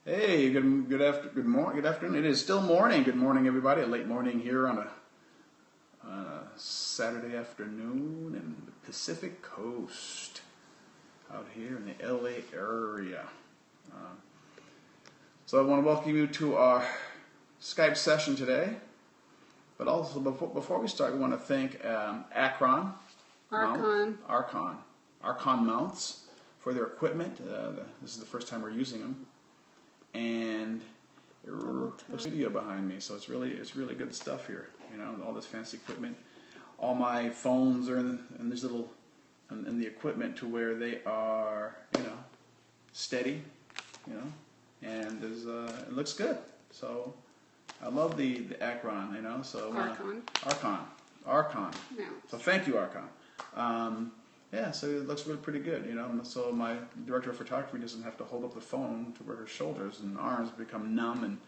Hey, good afternoon. It is still morning. Good morning, everybody. A late morning here on a Saturday afternoon in the Pacific Coast, out here in the LA area. So I want to welcome you to our Skype session today. But also before we start, we want to thank Archon Mounts for their equipment. This is the first time we're using them. And there's a video behind me, so it's really good stuff here. You know, all this fancy equipment. All my phones are in this little in the equipment to where they are, steady, and it looks good. So I love the Archon, So Archon. Yeah. So thank you, Archon. Yeah, so it looks really pretty good, So my director of photography doesn't have to hold up the phone to where her shoulders and arms become numb, and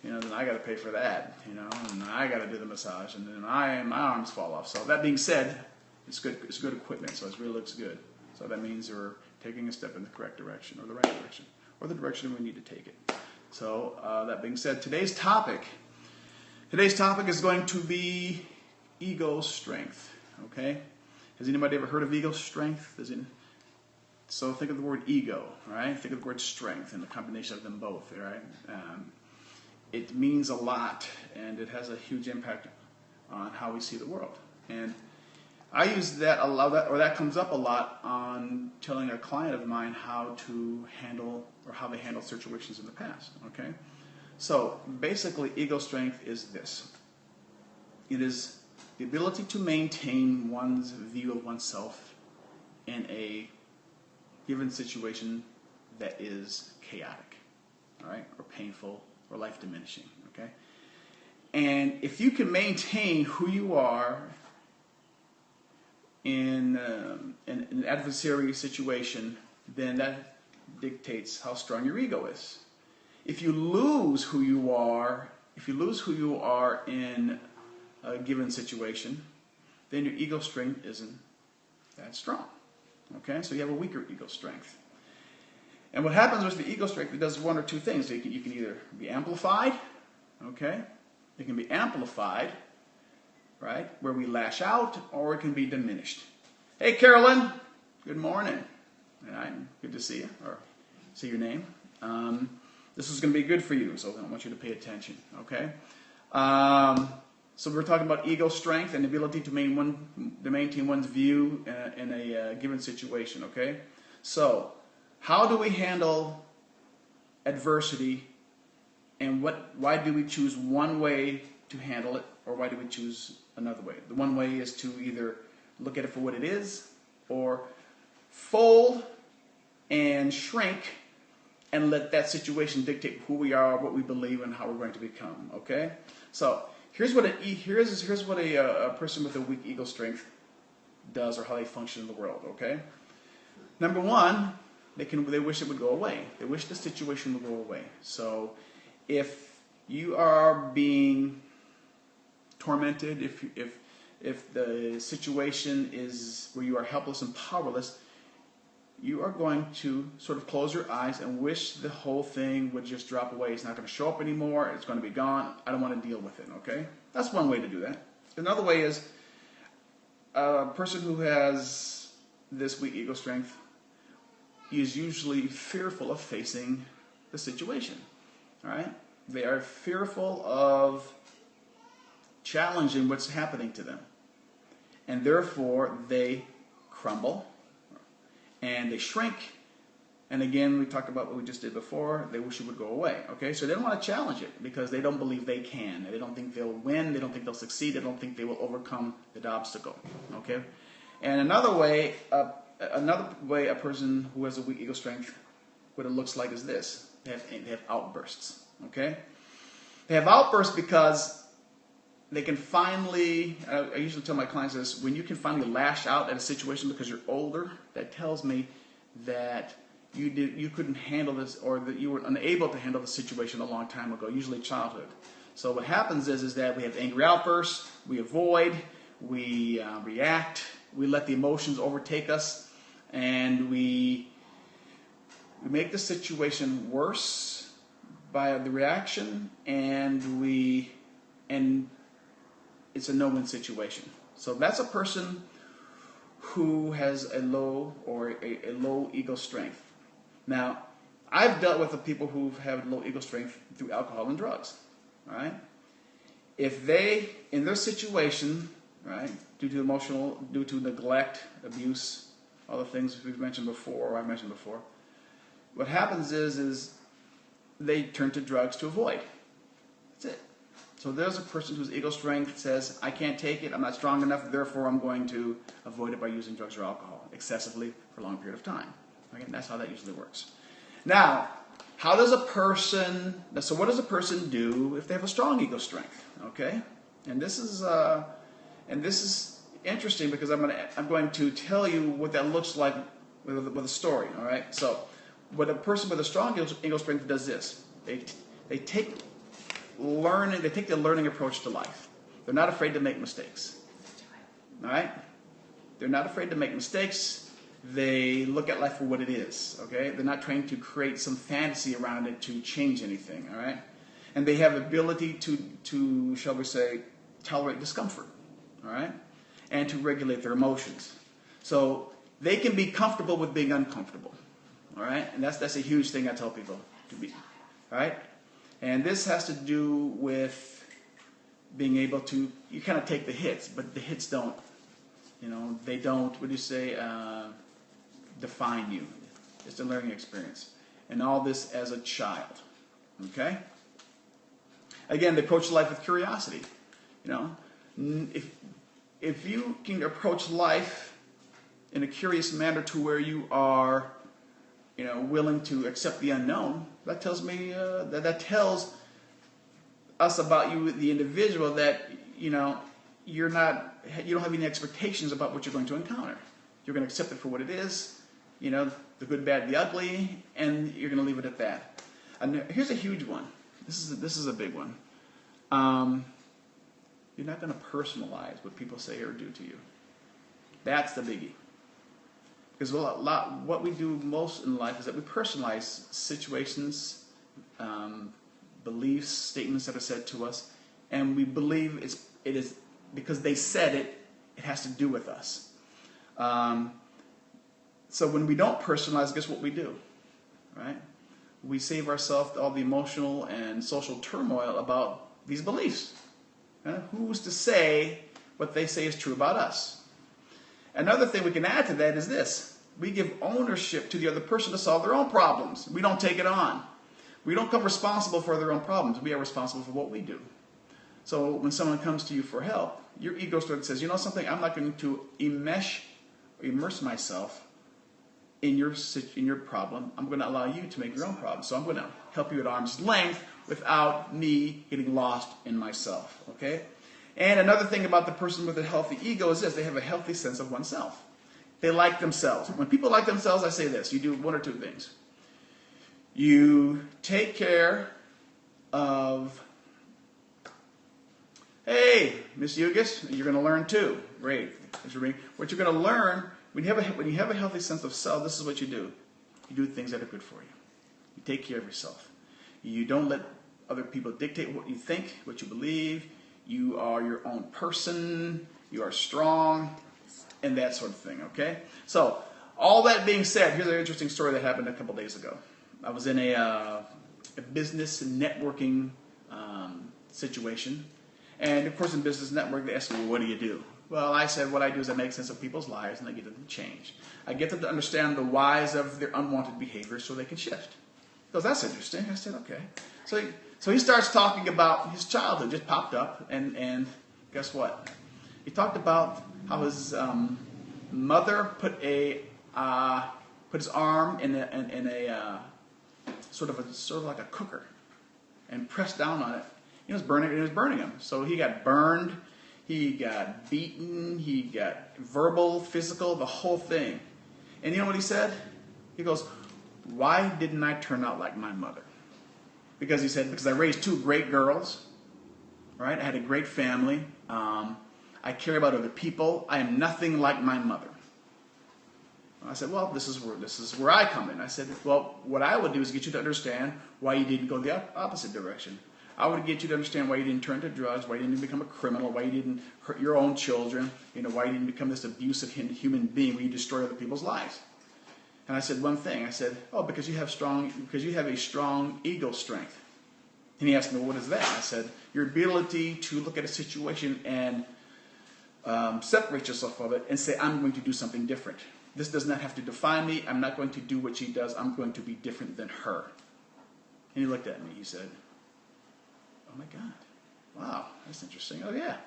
then I got to pay for that, and I got to do the massage, and then my arms fall off. So that being said, it's good equipment, so it really looks good. So that means we're taking a step in the correct direction, or the right direction, or the direction we need to take it. So that being said, today's topic is going to be ego strength. Okay. Has anybody ever heard of ego strength? So think of the word ego, right? Think of the word strength and the combination of them both, right? It means a lot, and it has a huge impact on how we see the world. And I use that a lot, or that comes up a lot on telling a client of mine how to handle, or how they handled situations in the past, okay? So basically, ego strength is this. It is the ability to maintain one's view of oneself in a given situation that is chaotic, all right, or painful, or life diminishing, okay? And if you can maintain who you are in an adversary situation, then that dictates how strong your ego is. If you lose who you are in a given situation, then your ego strength isn't that strong. Okay, so you have a weaker ego strength. And what happens with the ego strength, it does one or two things. You can either be amplified, okay? It can be amplified, right, where we lash out, or it can be diminished. Hey, Carolyn, good morning. All right, good to see you, or see your name. This is going to be good for you, so I want you to pay attention, okay? So we're talking about ego strength and the ability to maintain one's view in a given situation, okay? So how do we handle adversity, and why do we choose one way to handle it, or why do we choose another way? The one way is to either look at it for what it is, or fold and shrink and let that situation dictate who we are, what we believe, and how we're going to become, okay? So here's what a person with a weak ego strength does, or how they function in the world, okay? Number one, they wish it would go away. They wish the situation would go away. So if you are being tormented, if the situation is where you are helpless and powerless, you are going to sort of close your eyes and wish the whole thing would just drop away. It's not going to show up anymore. It's going to be gone. I don't want to deal with it, okay? That's one way to do that. Another way is a person who has this weak ego strength is usually fearful of facing the situation, all right? They are fearful of challenging what's happening to them. And therefore, they crumble and they shrink. And again, we talked about what we just did before. They wish it would go away. Okay, so they don't want to challenge it because they don't believe they can. They don't think they'll win. They don't think they'll succeed. They don't think they will overcome the obstacle. Okay, and another way a person who has a weak ego strength, what it looks like is this: they have outbursts. Okay, they have outbursts because they can finally, I usually tell my clients this, when you can finally lash out at a situation because you're older, that tells me that you couldn't handle this, or that you were unable to handle the situation a long time ago, usually childhood. So what happens is that we have angry outbursts, we avoid, we react, we let the emotions overtake us, and we make the situation worse by the reaction, and it's a no-win situation. So that's a person who has a low ego strength. Now, I've dealt with the people who have low ego strength through alcohol and drugs. All right, if they in their situation, right, due to neglect, abuse, all the things we've mentioned before, or I mentioned before, what happens is they turn to drugs to avoid. That's it. So there's a person whose ego strength says, I can't take it, I'm not strong enough, therefore I'm going to avoid it by using drugs or alcohol excessively for a long period of time. Okay? And that's how that usually works. Now, so what does a person do if they have a strong ego strength? Okay? And this is interesting because I'm going to tell you what that looks like with a story. All right? So what a person with a strong ego strength does this. They take the learning approach to life. They're not afraid to make mistakes. All right? They're not afraid to make mistakes. They look at life for what it is. Okay? They're not trying to create some fantasy around it to change anything. All right? And they have the ability to shall we say, tolerate discomfort. All right? And to regulate their emotions. So they can be comfortable with being uncomfortable. All right? And that's a huge thing I tell people to be. All right? And this has to do with being able to, you kind of take the hits, but the hits don't, they don't, define you. It's a learning experience. And all this as a child. Okay? Again, they approach life with curiosity. If you can approach life in a curious manner to where you are, willing to accept the unknown, that tells me that tells us about you, the individual, that you don't have any expectations about what you're going to encounter. You're going to accept it for what it is, the good, bad, the ugly, and you're going to leave it at that. And here's a huge one. This is a big one. You're not going to personalize what people say or do to you. That's the biggie. Because what we do most in life is that we personalize situations, beliefs, statements that are said to us, and we believe it is because they said it, it has to do with us. So when we don't personalize, guess what we do? Right? We save ourselves all the emotional and social turmoil about these beliefs. Who's to say what they say is true about us? Another thing we can add to that is this. We give ownership to the other person to solve their own problems. We don't take it on. We don't come responsible for their own problems. We are responsible for what we do. So when someone comes to you for help, your ego strength says, you know something, I'm not going to immerse myself in your problem. I'm going to allow you to make your own problem. So I'm going to help you at arm's length without me getting lost in myself. Okay? And another thing about the person with a healthy ego is this. They have a healthy sense of oneself. They like themselves. When people like themselves, I say this. You do one or two things. You take care of, hey, Miss Yugis, you're going to learn too. Great. What you're going to learn, when you have a healthy sense of self, this is what you do. You do things that are good for you. You take care of yourself. You don't let other people dictate what you think, what you believe. You are your own person. You are strong, and that sort of thing, okay? So, all that being said, here's an interesting story that happened a couple days ago. I was in a business networking situation. And, of course, in business network, they ask me, well, what do you do? Well, I said what I do is I make sense of people's lives, and I get them to change. I get them to understand the whys of their unwanted behavior so they can shift. He goes, that's interesting. I said, okay. So he starts talking about his childhood, just popped up, and guess what? He talked about how his mother put his arm in a sort of like a cooker and pressed down on it. It was burning him. So he got burned, he got beaten, he got verbal, physical, the whole thing. And you know what he said? He goes, why didn't I turn out like my mother? Because he said, because I raised two great girls, right? I had a great family. I care about other people. I am nothing like my mother. I said, well, this is where I come in. I said, well, what I would do is get you to understand why you didn't go the opposite direction. I would get you to understand why you didn't turn to drugs, why you didn't become a criminal, why you didn't hurt your own children, why you didn't become this abusive human being where you destroy other people's lives. And I said one thing. I said, oh, because you have a strong ego strength. And he asked me, well, what is that? I said, your ability to look at a situation and separate yourself from it and say, I'm going to do something different. This does not have to define me. I'm not going to do what she does. I'm going to be different than her. And he looked at me. He said, oh my God, wow, that's interesting. Oh yeah,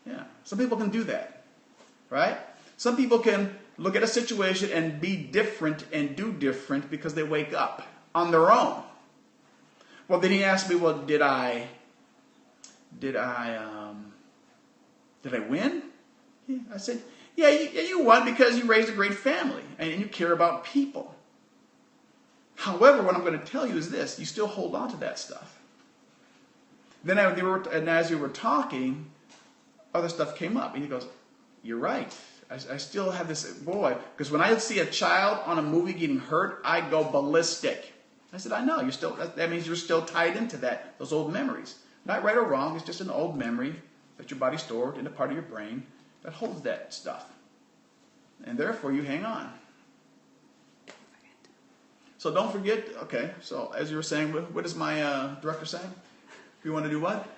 yeah. Some people can do that, right? Some people can look at a situation and be different and do different because they wake up on their own. Well, then he asked me, well, did I win? Yeah. I said, yeah, you won because you raised a great family and you care about people. However, what I'm going to tell you is this: you still hold on to that stuff. Then as we were talking, other stuff came up. And he goes, you're right. I still have this, boy, because when I see a child on a movie getting hurt, I go ballistic. I said, I know, that means you're still tied into those old memories. Not right or wrong, it's just an old memory that your body stored in a part of your brain that holds that stuff. And therefore, you hang on. So don't forget, okay, so as you were saying, what is my director saying? You want to do what?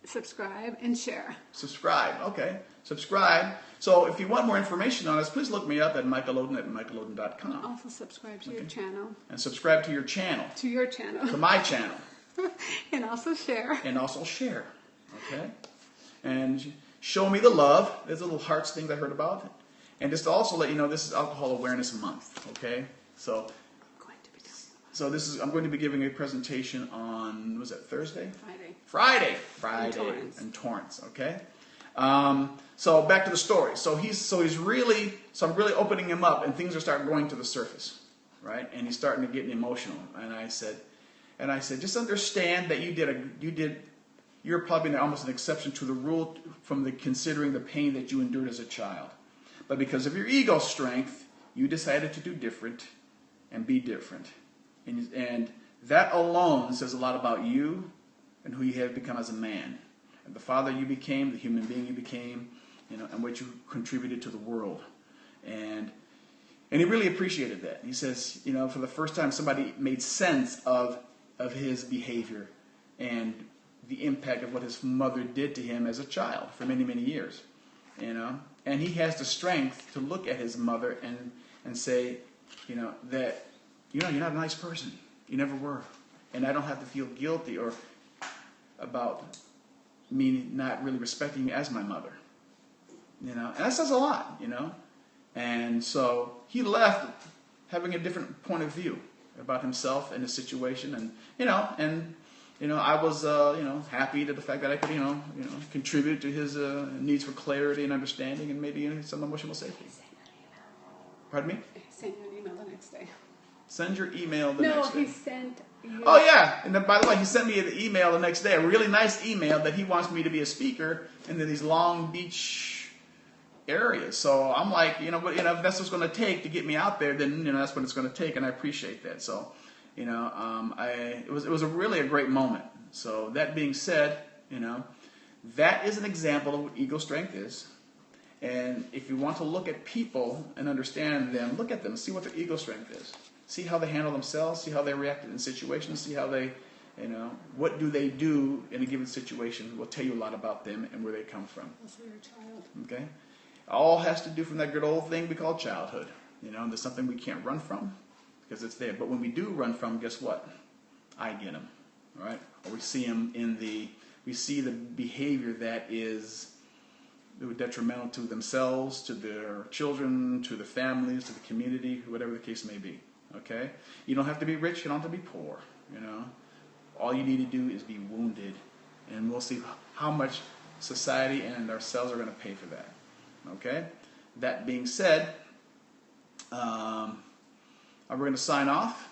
Subscribe and share. Subscribe, okay. Subscribe. So if you want more information on us, please look me up at Michael Oden at michaeloden.com. Also subscribe to your channel. And subscribe to your channel. To your channel. To my channel. And also share. And also share, okay. And show me the love. There's a little hearts thing I heard about. And just to also let you know, this is Alcohol Awareness Month, okay. So I'm going to be giving a presentation on, was it Thursday? Friday. In Torrance, okay? So back to the story. So I'm really opening him up, and things are starting going to the surface, right? And he's starting to get emotional. And I said, just understand that you're probably almost an exception to the rule from considering the pain that you endured as a child. But because of your ego strength, you decided to do different and be different. And that alone says a lot about you and who you have become as a man. And the father you became, the human being you became, and what you contributed to the world. And he really appreciated that. He says, for the first time somebody made sense of his behavior and the impact of what his mother did to him as a child for many, many years. And he has the strength to look at his mother and say, that you're not a nice person. You never were. And I don't have to feel guilty or about me not really respecting you as my mother. And that says a lot, And so he left having a different point of view about himself and his situation. And, I was, happy to the fact that I could, contribute to his needs for clarity and understanding and maybe some emotional safety. Pardon me? Send you an email the next day. Send your email the next day. No, he sent you. Oh, yeah. And then, by the way, he sent me the email the next day, a really nice email that he wants me to be a speaker in these Long Beach areas. So I'm like, if that's what's going to take to get me out there, then, that's what it's going to take, and I appreciate that. So, it was really a great moment. So that being said, that is an example of what ego strength is. And if you want to look at people and understand them, look at them, see what their ego strength is. See how they handle themselves, see how they react in situations, see how they, what do they do in a given situation will tell you a lot about them and where they come from. Also your child. Okay? All has to do from that good old thing we call childhood. There's something we can't run from because it's there. But when we do run from, guess what? I get them, right? Or we see them we see the behavior that is detrimental to themselves, to their children, to the families, to the community, whatever the case may be. Okay? You don't have to be rich, you don't have to be poor. All you need to do is be wounded, and we'll see how much society and ourselves are going to pay for that. Okay? That being said, we're going to sign off.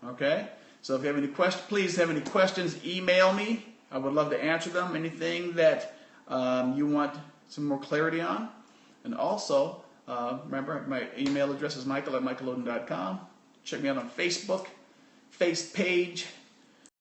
Okay? So if you have any questions, please have any questions, email me. I would love to answer them. Anything that you want some more clarity on. And also, Remember, my email address is michael@michaeloden.com. Check me out on Facebook, face page,